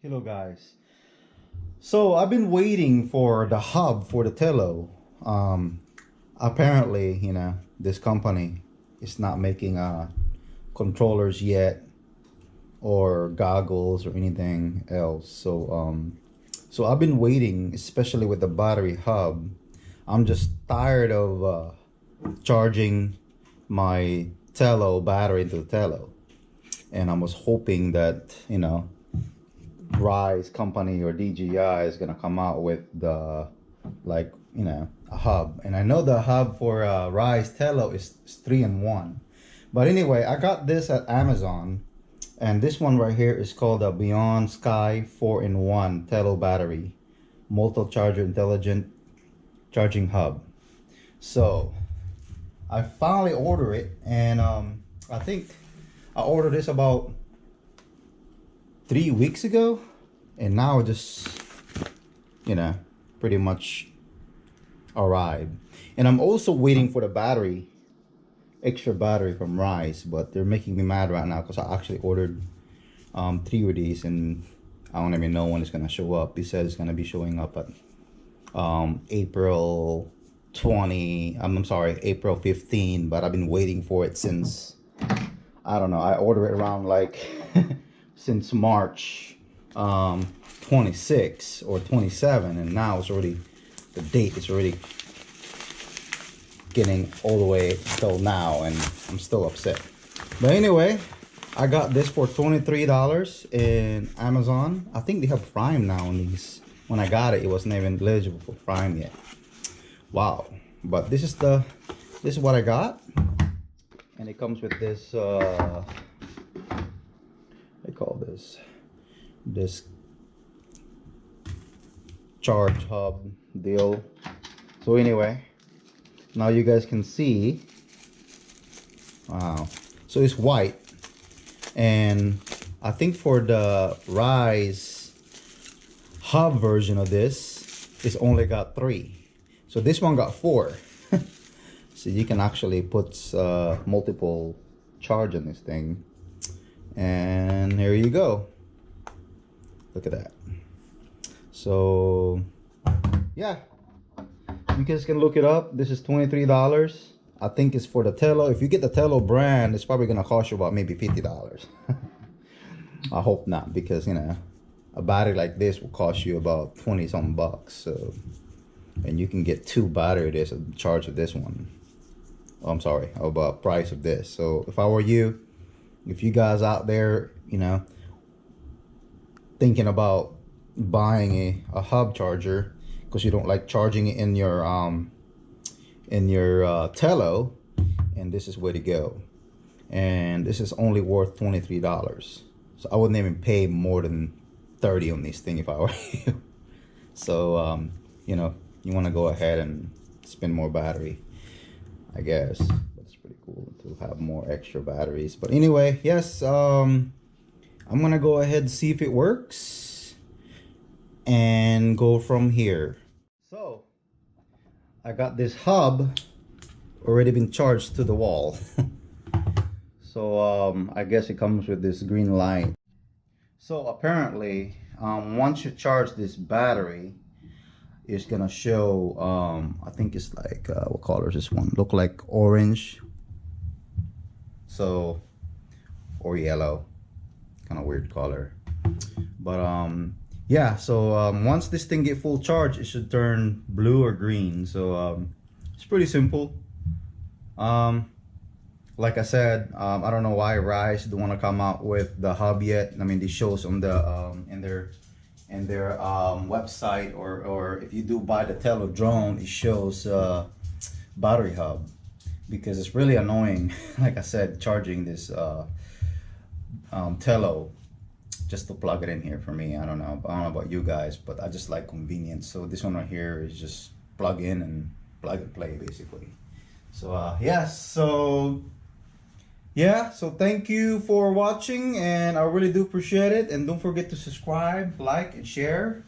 Hello guys. So I've been waiting for the hub for the Tello. Apparently, you know, this company is not making controllers yet, or goggles or anything else. So I've been waiting, especially with the battery hub. I'm just tired of charging my Tello battery into the Tello, and I was hoping that, you know, Ryze company or DJI is gonna come out with the, like, you know, a hub. And I know the hub for Ryze Tello is 3-in-1. But anyway, I got this at Amazon, and this one right here is called a Beyond Sky 4-in-1 Tello battery multi-charger intelligent charging hub. So I finally ordered it, and I think I ordered this about 3 weeks ago, and now it just, you know, pretty much arrived. And I'm also waiting for the battery, extra battery from Ryze, but they're making me mad right now because I actually ordered 3 of these, and I don't even know when it's gonna show up. He says it's gonna be showing up at April 20, I'm sorry, April 15, but I've been waiting for it since, I don't know, I ordered it around like since March 26 or 27, and now it's already, the date is already getting all the way till now, and I'm still upset. But anyway, I got this for $23 in Amazon. I think they have Prime now on these. When I got it, it wasn't even eligible for Prime yet. Wow. But this is what I got, and it comes with this they call this charge hub deal. So anyway, now you guys can see, wow, so it's white, and I think for the Ryze hub version of this, it's only got 3, so this one got 4. So you can actually put multiple charge on this thing. And here you go, look at that. So yeah, you guys can look it up. This is $23. I think it's for the Tello. If you get the Tello brand, it's probably gonna cost you about maybe $50. I hope not, because, you know, a battery like this will cost you about 20 something bucks. So, and you can get 2 battery this at the charge of this one. Oh, I'm sorry, about price of this. So if I were you, if you guys out there, you know, thinking about buying a hub charger because you don't like charging it in your Tello, and this is where to go. And this is only worth $23. So I wouldn't even pay more than 30 on this thing if I were you. So you know, you want to go ahead and spend more battery, I guess. But it's pretty cool to have more extra batteries. But anyway, yes, I'm gonna go ahead and see if it works and go from here. So I got this hub already been charged to the wall. So I guess it comes with this green light. So apparently once you charge this battery, it's gonna show I think it's like what color is this one? Look like orange, so, or yellow, kind of weird color. But yeah, so once this thing get full charge, it should turn blue or green. So it's pretty simple. Like I said, I don't know why Ryze don't want to come out with the hub yet. I mean, this shows on the in their website, or if you do buy the Tello drone, it shows battery hub, because it's really annoying, like I said, charging this Tello just to plug it in here for me. I don't know about you guys, but I just like convenience. So this one right here is just plug in and plug and play, basically. So yes, so yeah, so thank you for watching, and I really do appreciate it. And don't forget to subscribe, like, and share.